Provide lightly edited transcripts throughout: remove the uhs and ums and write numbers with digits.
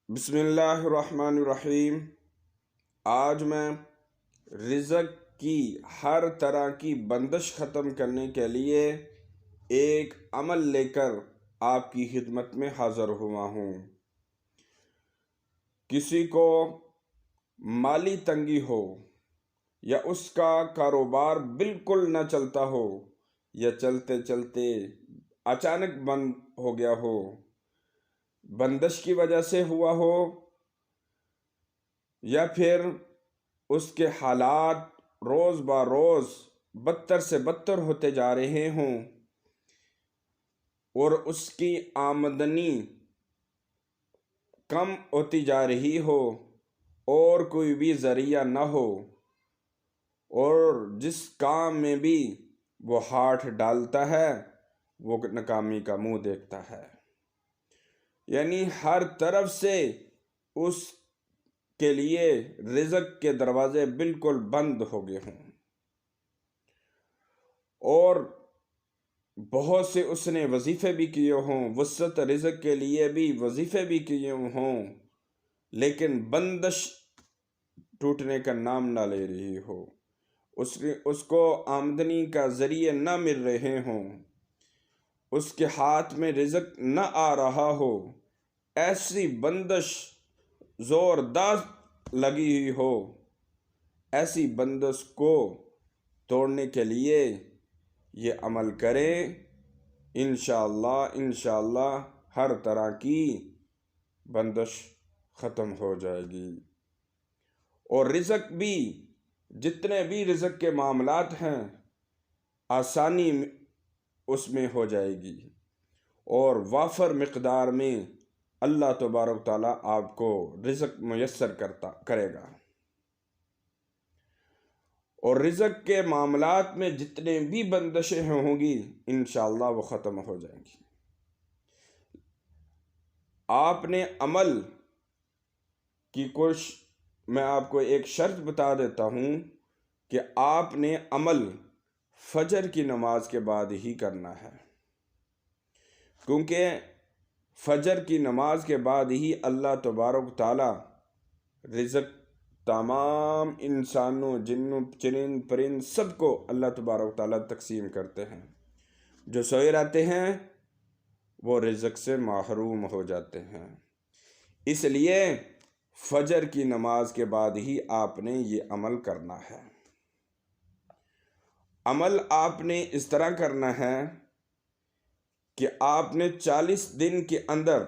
بسم اللہ الرحمن الرحیم۔ آج میں رزق کی ہر طرح کی بندش ختم کرنے کے لیے ایک عمل لے کر آپ کی خدمت میں حاضر ہوا ہوں۔ کسی کو مالی تنگی ہو یا اس کا کاروبار بالکل نہ چلتا ہو یا چلتے چلتے اچانک بند ہو گیا ہو، بندش کی وجہ سے ہوا ہو، یا پھر اس کے حالات روز بہ روز بدتر سے بدتر ہوتے جا رہے ہوں اور اس کی آمدنی کم ہوتی جا رہی ہو اور کوئی بھی ذریعہ نہ ہو، اور جس کام میں بھی وہ ہاتھ ڈالتا ہے وہ ناکامی کا منہ دیکھتا ہے، یعنی ہر طرف سے اس کے لیے رزق کے دروازے بالکل بند ہو گئے ہوں، اور بہت سے اس نے وظیفے بھی کیے ہوں، وسعت رزق کے لیے بھی وظیفے بھی کیے ہوں، لیکن بندش ٹوٹنے کا نام نہ لے رہی ہو، اس کو آمدنی کا ذریعے نہ مل رہے ہوں، اس کے ہاتھ میں رزق نہ آ رہا ہو، ایسی بندش زوردار لگی ہوئی ہو، ایسی بندش کو توڑنے کے لیے یہ عمل کریں۔ انشاءاللہ ہر طرح کی بندش ختم ہو جائے گی، اور رزق بھی جتنے بھی رزق کے معاملات ہیں آسانی اس میں ہو جائے گی، اور وافر مقدار میں اللہ تبارک تعالیٰ آپ کو رزق میسر کرے گا، اور رزق کے معاملات میں جتنے بھی بندشیں ہوں گی انشاءاللہ وہ ختم ہو جائیں گی۔ آپ نے عمل کی میں آپ کو ایک شرط بتا دیتا ہوں کہ آپ نے عمل فجر کی نماز کے بعد ہی کرنا ہے، کیونکہ فجر کی نماز کے بعد ہی اللہ تبارک تعالیٰ رزق تمام انسانوں، جنوں، چرند پرند سب کو اللہ تبارک تعالیٰ تقسیم کرتے ہیں۔ جو سوئے رہتے ہیں وہ رزق سے محروم ہو جاتے ہیں، اس لیے فجر کی نماز کے بعد ہی آپ نے یہ عمل کرنا ہے۔ عمل آپ نے اس طرح کرنا ہے کہ آپ نے 40 دن کے اندر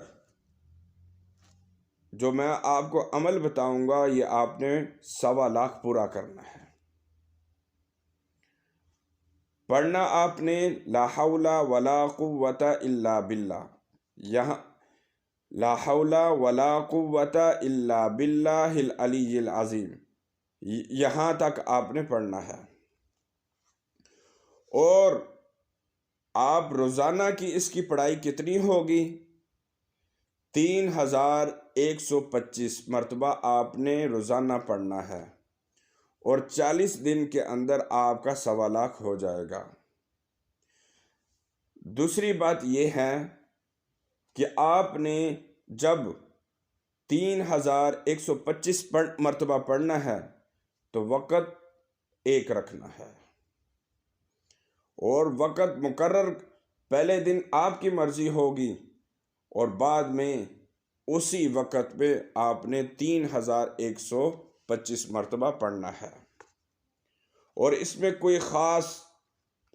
جو میں آپ کو عمل بتاؤں گا یہ آپ نے 1.25 لاکھ پورا کرنا ہے۔ پڑھنا آپ نے لا حول ولا قوت الا باللہ، یہاں لا حول ولا قوت الا باللہ العلی العظیم، یہاں تک آپ نے پڑھنا ہے، اور آپ روزانہ کی اس کی پڑھائی کتنی ہوگی؟ 3125 مرتبہ آپ نے روزانہ پڑھنا ہے، اور 40 دن کے اندر آپ کا 1.25 لاکھ ہو جائے گا۔ دوسری بات یہ ہے کہ آپ نے جب 3125 مرتبہ پڑھنا ہے تو وقت ایک رکھنا ہے، اور وقت مقرر پہلے دن آپ کی مرضی ہوگی، اور بعد میں اسی وقت پہ آپ نے 3125 مرتبہ پڑھنا ہے، اور اس میں کوئی خاص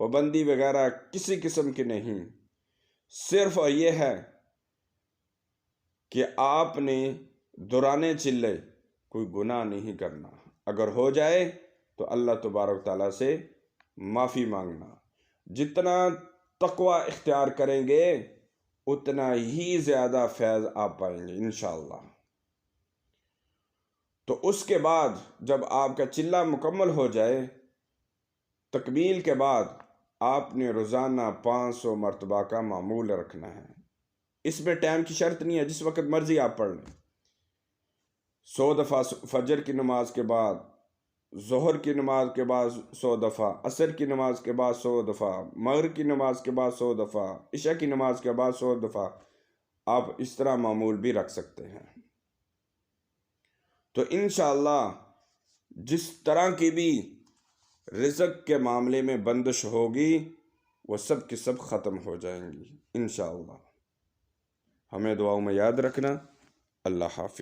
پابندی وغیرہ کسی قسم کی نہیں، صرف یہ ہے کہ آپ نے دوران چلے کوئی گناہ نہیں کرنا، اگر ہو جائے تو اللہ تبارک تعالیٰ سے معافی مانگنا، جتنا تقوی اختیار کریں گے اتنا ہی زیادہ فیض آپ پائیں گے انشاءاللہ۔ تو اس کے بعد جب آپ کا چلہ مکمل ہو جائے، تکمیل کے بعد آپ نے روزانہ 500 مرتبہ کا معمول رکھنا ہے، اس میں ٹائم کی شرط نہیں ہے، جس وقت مرضی آپ پڑھ لیں، 100 دفعہ فجر کی نماز کے بعد، ظہر کی نماز کے بعد 100 دفعہ، عصر کی نماز کے بعد 100 دفعہ، مغرب کی نماز کے بعد 100 دفعہ، عشاء کی نماز کے بعد 100 دفعہ، آپ اس طرح معمول بھی رکھ سکتے ہیں۔ تو انشاءاللہ جس طرح کی بھی رزق کے معاملے میں بندش ہوگی وہ سب کی سب ختم ہو جائیں گی انشاءاللہ۔ ہمیں دعاؤں میں یاد رکھنا۔ اللہ حافظ۔